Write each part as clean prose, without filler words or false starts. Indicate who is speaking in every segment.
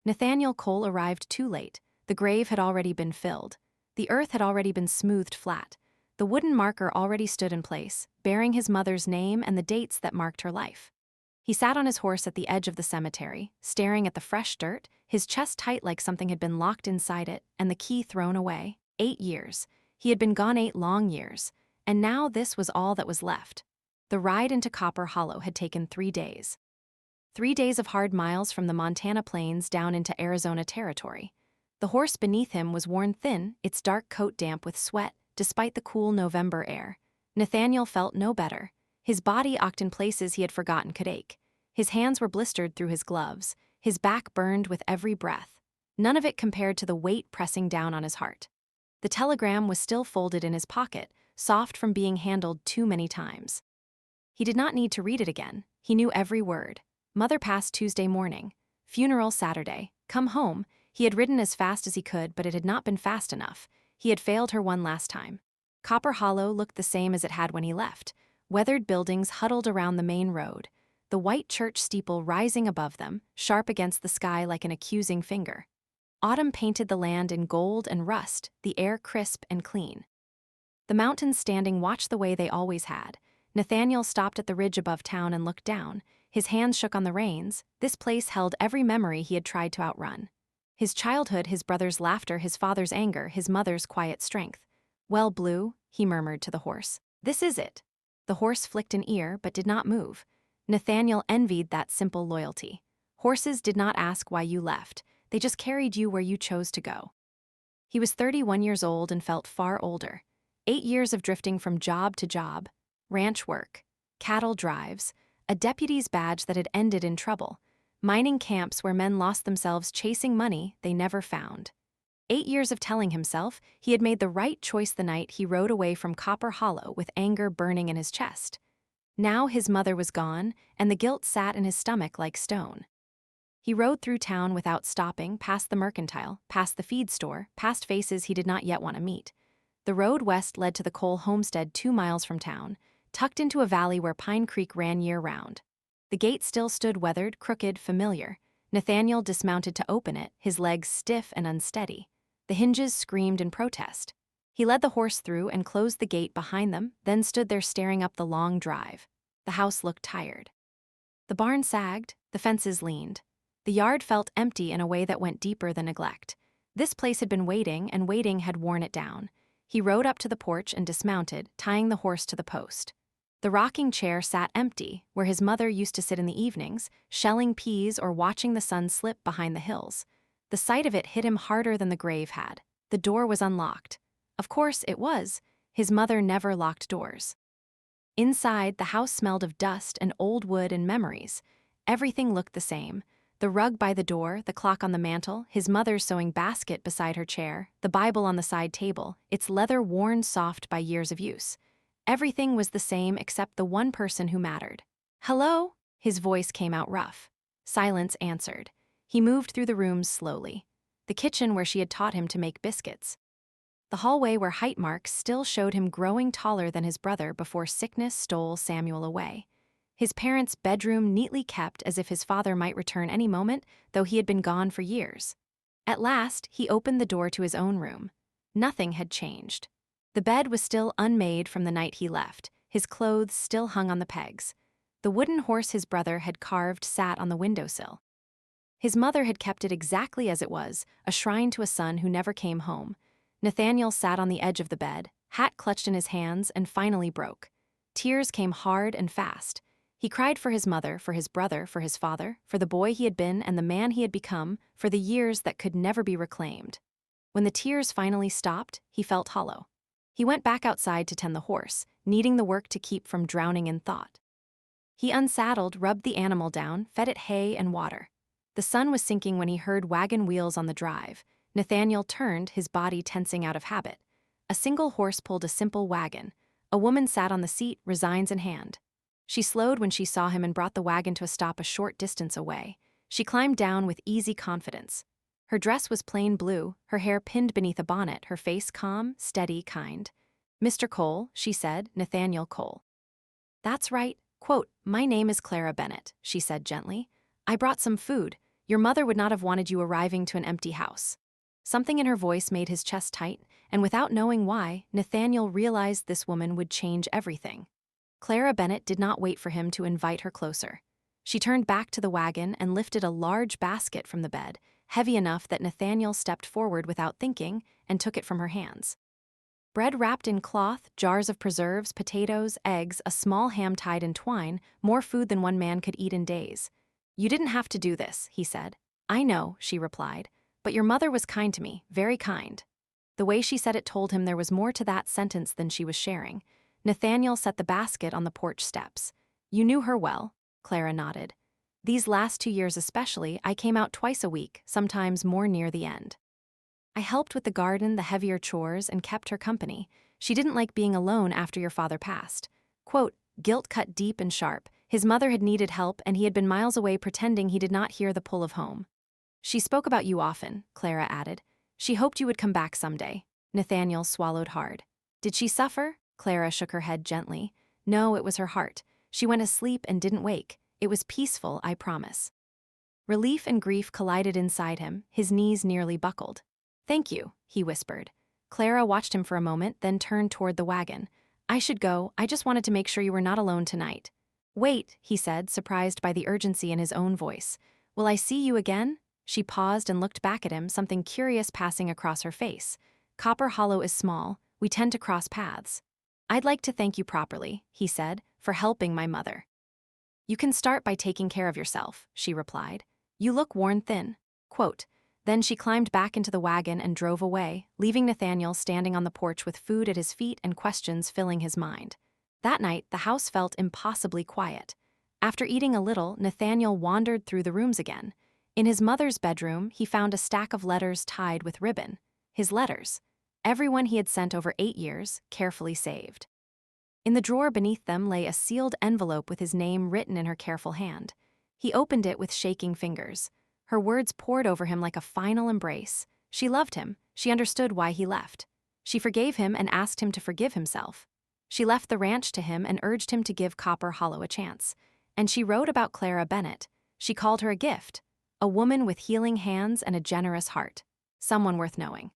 Speaker 1: Nathaniel Cole arrived too late. The grave had already been filled. The earth had already been smoothed flat. The wooden marker already stood in place, bearing his mother's name and the dates that marked her life. He sat on his horse at the edge of the cemetery, staring at the fresh dirt, his chest tight like something had been locked inside it, and the key thrown away. 8 years. He had been gone 8 long years, and now this was all that was left. The ride into Copper Hollow had taken 3 days. 3 days of hard miles from the Montana plains down into Arizona territory. The horse beneath him was worn thin, its dark coat damp with sweat, despite the cool November air. Nathaniel felt no better. His body ached in places he had forgotten could ache. His hands were blistered through his gloves. His back burned with every breath. None of it compared to the weight pressing down on his heart. The telegram was still folded in his pocket, soft from being handled too many times. He did not need to read it again. He knew every word. Mother passed Tuesday morning. Funeral Saturday. Come home. He had ridden as fast as he could, but it had not been fast enough. He had failed her one last time. Copper Hollow looked the same as it had when he left. Weathered buildings huddled around the main road. The white church steeple rising above them, sharp against the sky like an accusing finger. Autumn painted the land in gold and rust, the air crisp and clean. The mountains standing watched the way they always had. Nathaniel stopped at the ridge above town and looked down. His hands shook on the reins. This place held every memory he had tried to outrun. His childhood, his brother's laughter, his father's anger, his mother's quiet strength. "Well, Blue," he murmured to the horse. "This is it." The horse flicked an ear but did not move. Nathaniel envied that simple loyalty. Horses did not ask why you left. They just carried you where you chose to go. He was 31 years old and felt far older. 8 years of drifting from job to job, ranch work, cattle drives, a deputy's badge that had ended in trouble, mining camps where men lost themselves chasing money they never found. 8 years of telling himself he had made the right choice the night he rode away from Copper Hollow with anger burning in his chest. Now his mother was gone, and the guilt sat in his stomach like stone. He rode through town without stopping, past the mercantile, past the feed store, past faces he did not yet want to meet. The road west led to the Cole homestead 2 miles from town, tucked into a valley where Pine Creek ran year-round. The gate still stood weathered, crooked, familiar. Nathaniel dismounted to open it, his legs stiff and unsteady. The hinges screamed in protest. He led the horse through and closed the gate behind them, then stood there staring up the long drive. The house looked tired. The barn sagged, the fences leaned. The yard felt empty in a way that went deeper than neglect. This place had been waiting, and waiting had worn it down. He rode up to the porch and dismounted, tying the horse to the post. The rocking chair sat empty, where his mother used to sit in the evenings, shelling peas or watching the sun slip behind the hills. The sight of it hit him harder than the grave had. The door was unlocked. Of course it was. His mother never locked doors. Inside, the house smelled of dust and old wood and memories. Everything looked the same. The rug by the door, the clock on the mantel, his mother's sewing basket beside her chair, the Bible on the side table, its leather worn soft by years of use. Everything was the same except the one person who mattered. "Hello?" His voice came out rough. Silence answered. He moved through the rooms slowly. The kitchen where she had taught him to make biscuits. The hallway where height marks still showed him growing taller than his brother before sickness stole Samuel away. His parents' bedroom neatly kept as if his father might return any moment, though he had been gone for years. At last, he opened the door to his own room. Nothing had changed. The bed was still unmade from the night he left. His clothes still hung on the pegs. The wooden horse his brother had carved sat on the windowsill. His mother had kept it exactly as it was, a shrine to a son who never came home. Nathaniel sat on the edge of the bed, hat clutched in his hands, and finally broke. Tears came hard and fast. He cried for his mother, for his brother, for his father, for the boy he had been and the man he had become, for the years that could never be reclaimed. When the tears finally stopped, he felt hollow. He went back outside to tend the horse, needing the work to keep from drowning in thought. He unsaddled, rubbed the animal down, fed it hay and water. The sun was sinking when he heard wagon wheels on the drive. Nathaniel turned, his body tensing out of habit. A single horse pulled a simple wagon. A woman sat on the seat, resigns in hand. She slowed when she saw him and brought the wagon to a stop a short distance away. She climbed down with easy confidence. Her dress was plain blue, her hair pinned beneath a bonnet, her face calm, steady, kind. "Mr. Cole," she said, "Nathaniel Cole." "That's right. Quote, my name is Clara Bennett," she said gently. "I brought some food. Your mother would not have wanted you arriving to an empty house." Something in her voice made his chest tight, and without knowing why, Nathaniel realized this woman would change everything. Clara Bennett did not wait for him to invite her closer. She turned back to the wagon and lifted a large basket from the bed, heavy enough that Nathaniel stepped forward without thinking and took it from her hands. Bread wrapped in cloth, jars of preserves, potatoes, eggs, a small ham tied in twine, more food than one man could eat in days. "You didn't have to do this," he said. "I know," she replied, "but your mother was kind to me, very kind." The way she said it told him there was more to that sentence than she was sharing. Nathaniel set the basket on the porch steps. "You knew her well," Clara nodded. "These last 2 years especially, I came out twice a week, sometimes more near the end. I helped with the garden, the heavier chores, and kept her company. She didn't like being alone after your father passed." Quote, guilt cut deep and sharp. His mother had needed help, and he had been miles away pretending he did not hear the pull of home. "She spoke about you often," Clara added. "She hoped you would come back someday." Nathaniel swallowed hard. "Did she suffer?" Clara shook her head gently. "No, it was her heart. She went asleep and didn't wake. It was peaceful, I promise." Relief and grief collided inside him, his knees nearly buckled. "Thank you," he whispered. Clara watched him for a moment, then turned toward the wagon. "I should go. I just wanted to make sure you were not alone tonight." "Wait," he said, surprised by the urgency in his own voice. "Will I see you again?" She paused and looked back at him, something curious passing across her face. "Copper Hollow is small. We tend to cross paths." "I'd like to thank you properly," he said, "for helping my mother." "You can start by taking care of yourself," she replied. "You look worn thin." Quote, then she climbed back into the wagon and drove away, leaving Nathaniel standing on the porch with food at his feet and questions filling his mind. That night, the house felt impossibly quiet. After eating a little, Nathaniel wandered through the rooms again. In his mother's bedroom, he found a stack of letters tied with ribbon. His letters. Everyone he had sent over 8 years, carefully saved. In the drawer beneath them lay a sealed envelope with his name written in her careful hand. He opened it with shaking fingers. Her words poured over him like a final embrace. She loved him. She understood why he left. She forgave him and asked him to forgive himself. She left the ranch to him and urged him to give Copper Hollow a chance. And she wrote about Clara Bennett. She called her a gift. A woman with healing hands and a generous heart. Someone worth knowing.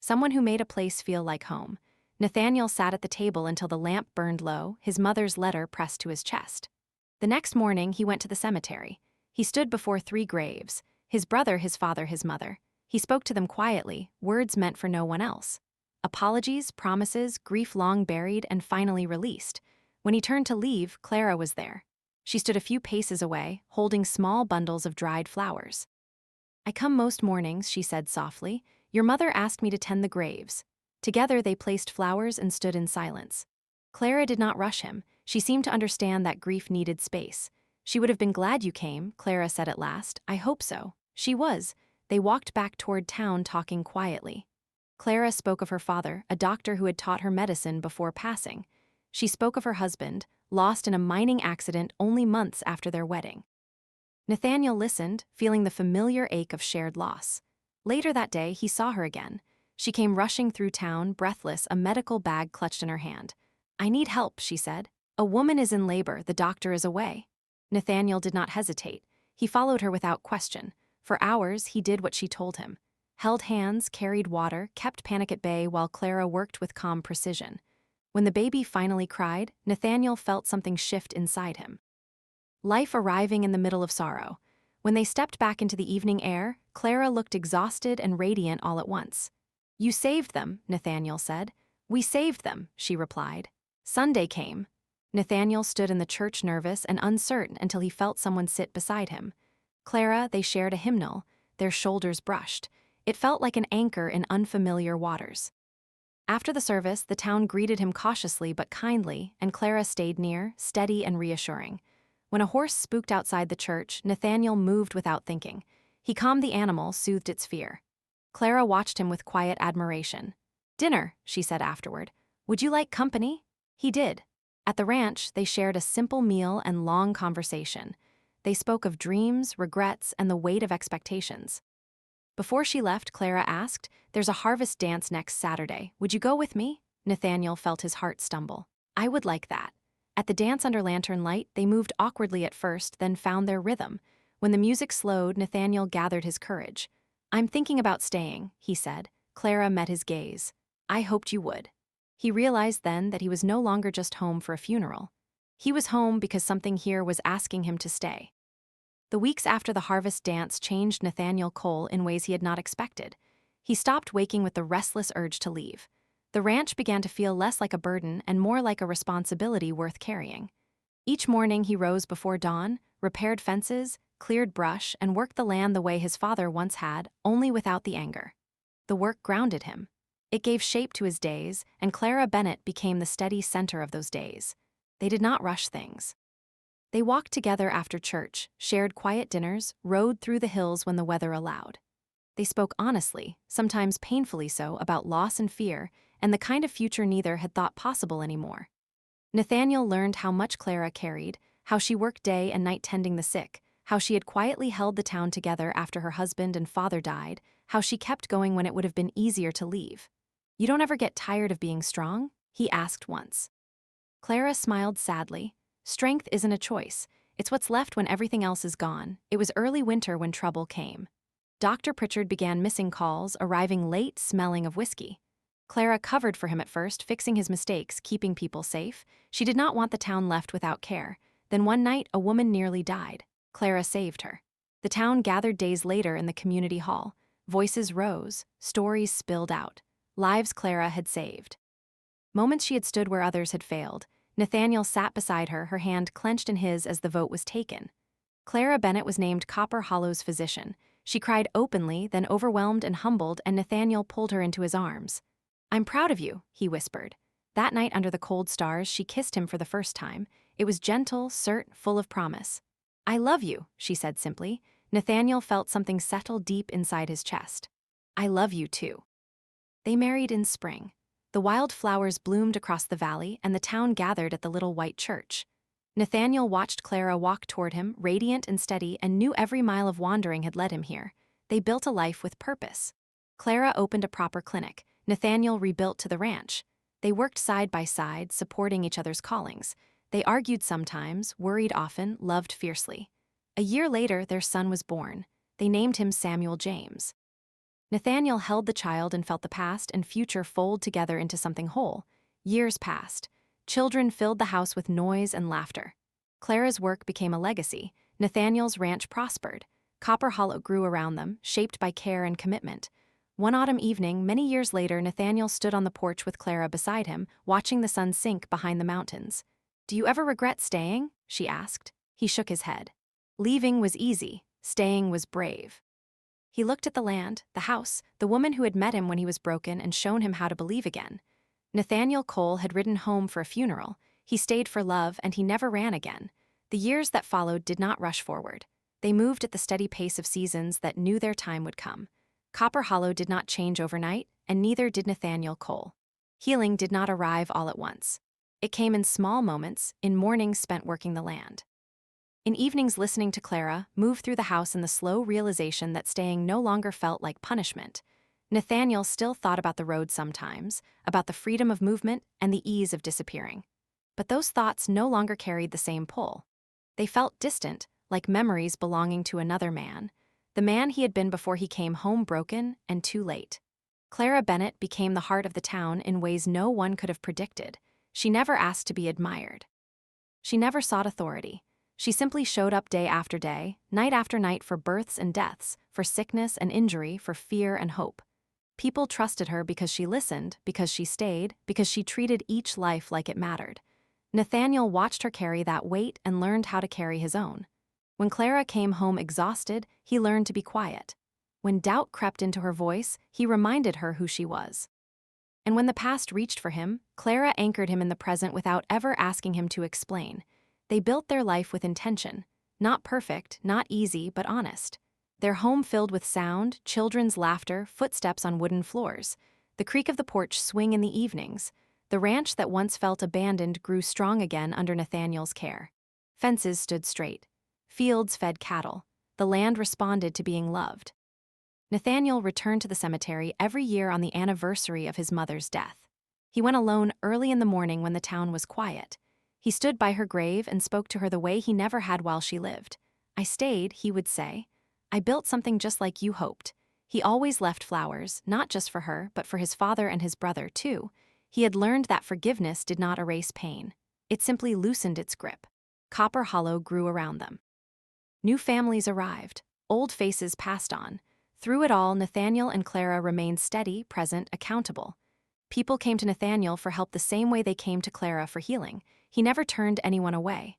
Speaker 1: Someone who made a place feel like home. Nathaniel sat at the table until the lamp burned low, his mother's letter pressed to his chest. The next morning, he went to the cemetery. He stood before 3 graves, his brother, his father, his mother. He spoke to them quietly, words meant for no one else. Apologies, promises, grief long buried and finally released. When he turned to leave, Clara was there. She stood a few paces away, holding small bundles of dried flowers. "I come most mornings," she said softly. "Your mother asked me to tend the graves." Together they placed flowers and stood in silence. Clara did not rush him. She seemed to understand that grief needed space. "She would have been glad you came," Clara said at last. "I hope so." She was. They walked back toward town talking quietly. Clara spoke of her father, a doctor who had taught her medicine before passing. She spoke of her husband, lost in a mining accident only months after their wedding. Nathaniel listened, feeling the familiar ache of shared loss. Later that day, he saw her again. She came rushing through town, breathless, a medical bag clutched in her hand. "I need help," she said. "A woman is in labor, the doctor is away." Nathaniel did not hesitate. He followed her without question. For hours, he did what she told him. Held hands, carried water, kept panic at bay while Clara worked with calm precision. When the baby finally cried, Nathaniel felt something shift inside him. Life arriving in the middle of sorrow. When they stepped back into the evening air, Clara looked exhausted and radiant all at once. "You saved them," Nathaniel said. "We saved them," she replied. Sunday came. Nathaniel stood in the church nervous and uncertain until he felt someone sit beside him. Clara, they shared a hymnal, their shoulders brushed. It felt like an anchor in unfamiliar waters. After the service, the town greeted him cautiously but kindly, and Clara stayed near, steady and reassuring. When a horse spooked outside the church, Nathaniel moved without thinking. He calmed the animal, soothed its fear. Clara watched him with quiet admiration. "Dinner," she said afterward. "Would you like company?" He did. At the ranch, they shared a simple meal and long conversation. They spoke of dreams, regrets, and the weight of expectations. Before she left, Clara asked, "There's a harvest dance next Saturday. Would you go with me?" Nathaniel felt his heart stumble. "I would like that." At the dance under lantern light, they moved awkwardly at first, then found their rhythm. When the music slowed, Nathaniel gathered his courage. "I'm thinking about staying," he said. Clara met his gaze. "I hoped you would." He realized then that he was no longer just home for a funeral. He was home because something here was asking him to stay. The weeks after the harvest dance changed Nathaniel Cole in ways he had not expected. He stopped waking with the restless urge to leave. The ranch began to feel less like a burden and more like a responsibility worth carrying. Each morning he rose before dawn, repaired fences, cleared brush, and worked the land the way his father once had, only without the anger. The work grounded him. It gave shape to his days, and Clara Bennett became the steady center of those days. They did not rush things. They walked together after church, shared quiet dinners, rode through the hills when the weather allowed. They spoke honestly, sometimes painfully so, about loss and fear, and the kind of future neither had thought possible anymore. Nathaniel learned how much Clara carried, how she worked day and night tending the sick, how she had quietly held the town together after her husband and father died, how she kept going when it would have been easier to leave. "You don't ever get tired of being strong?" he asked once. Clara smiled sadly. "Strength isn't a choice. It's what's left when everything else is gone." It was early winter when trouble came. Dr. Pritchard began missing calls, arriving late, smelling of whiskey. Clara covered for him at first, fixing his mistakes, keeping people safe. She did not want the town left without care. Then one night, a woman nearly died. Clara saved her. The town gathered days later in the community hall. Voices rose, stories spilled out. Lives Clara had saved. Moments she had stood where others had failed. Nathaniel sat beside her, her hand clenched in his as the vote was taken. Clara Bennett was named Copper Hollow's physician. She cried openly, then overwhelmed and humbled, and Nathaniel pulled her into his arms. "I'm proud of you," he whispered. That night under the cold stars, she kissed him for the first time. It was gentle, cert, full of promise. "I love you," she said simply. Nathaniel felt something settle deep inside his chest. "I love you too." They married in spring. The wild flowers bloomed across the valley, and the town gathered at the little white church. Nathaniel watched Clara walk toward him, radiant and steady, and knew every mile of wandering had led him here. They built a life with purpose. Clara opened a proper clinic. Nathaniel rebuilt to the ranch. They worked side by side, supporting each other's callings. They argued sometimes, worried often, loved fiercely. A year later, their son was born. They named him Samuel James. Nathaniel held the child and felt the past and future fold together into something whole. Years passed. Children filled the house with noise and laughter. Clara's work became a legacy. Nathaniel's ranch prospered. Copper Hollow grew around them, shaped by care and commitment. One autumn evening, many years later, Nathaniel stood on the porch with Clara beside him, watching the sun sink behind the mountains. "Do you ever regret staying?" she asked. He shook his head. Leaving was easy. Staying was brave. He looked at the land, the house, the woman who had met him when he was broken and shown him how to believe again. Nathaniel Cole had ridden home for a funeral. He stayed for love, and he never ran again. The years that followed did not rush forward. They moved at the steady pace of seasons that knew their time would come. Copper Hollow did not change overnight, and neither did Nathaniel Cole. Healing did not arrive all at once. It came in small moments, in mornings spent working the land. In evenings listening to Clara move through the house in the slow realization that staying no longer felt like punishment. Nathaniel still thought about the road sometimes, about the freedom of movement and the ease of disappearing. But those thoughts no longer carried the same pull. They felt distant, like memories belonging to another man, the man he had been before he came home broken and too late. Clara Bennett became the heart of the town in ways no one could have predicted. She never asked to be admired. She never sought authority. She simply showed up day after day, night after night for births and deaths, for sickness and injury, for fear and hope. People trusted her because she listened, because she stayed, because she treated each life like it mattered. Nathaniel watched her carry that weight and learned how to carry his own. When Clara came home exhausted, he learned to be quiet. When doubt crept into her voice, he reminded her who she was. And when the past reached for him, Clara anchored him in the present without ever asking him to explain. They built their life with intention. Not perfect, not easy, but honest. Their home filled with sound, children's laughter, footsteps on wooden floors. The creak of the porch swing in the evenings. The ranch that once felt abandoned grew strong again under Nathaniel's care. Fences stood straight. Fields fed cattle. The land responded to being loved. Nathaniel returned to the cemetery every year on the anniversary of his mother's death. He went alone early in the morning when the town was quiet. He stood by her grave and spoke to her the way he never had while she lived. I stayed, he would say. I built something just like you hoped. He always left flowers, not just for her, but for his father and his brother, too. He had learned that forgiveness did not erase pain. It simply loosened its grip. Copper Hollow grew around them. New families arrived. Old faces passed on. Through it all, Nathaniel and Clara remained steady, present, accountable. People came to Nathaniel for help the same way they came to Clara for healing. He never turned anyone away.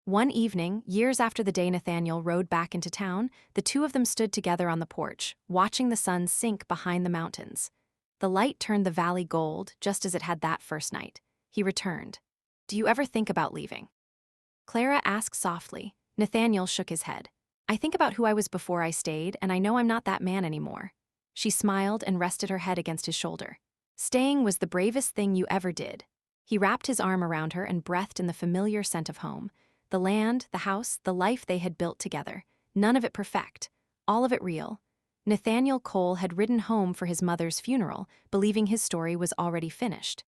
Speaker 1: One evening, years after the day Nathaniel rode back into town, the two of them stood together on the porch, watching the sun sink behind the mountains. The light turned the valley gold, just as it had that first night. He returned. "Do you ever think about leaving?" Clara asked softly. Nathaniel shook his head. "I think about who I was before I stayed, and I know I'm not that man anymore." She smiled and rested her head against his shoulder. "Staying was the bravest thing you ever did." He wrapped his arm around her and breathed in the familiar scent of home. The land, the house, the life they had built together. None of it perfect. All of it real. Nathaniel Cole had ridden home for his mother's funeral, believing his story was already finished.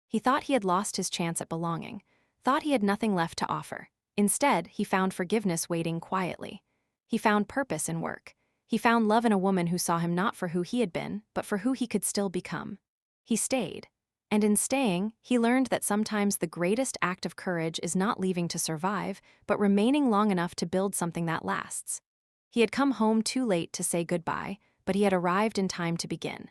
Speaker 1: He thought he had lost his chance at belonging, thought he had nothing left to offer. Instead, he found forgiveness waiting quietly. He found purpose in work. He found love in a woman who saw him not for who he had been, but for who he could still become. He stayed. And in staying, he learned that sometimes the greatest act of courage is not leaving to survive, but remaining long enough to build something that lasts. He had come home too late to say goodbye, but he had arrived in time to begin.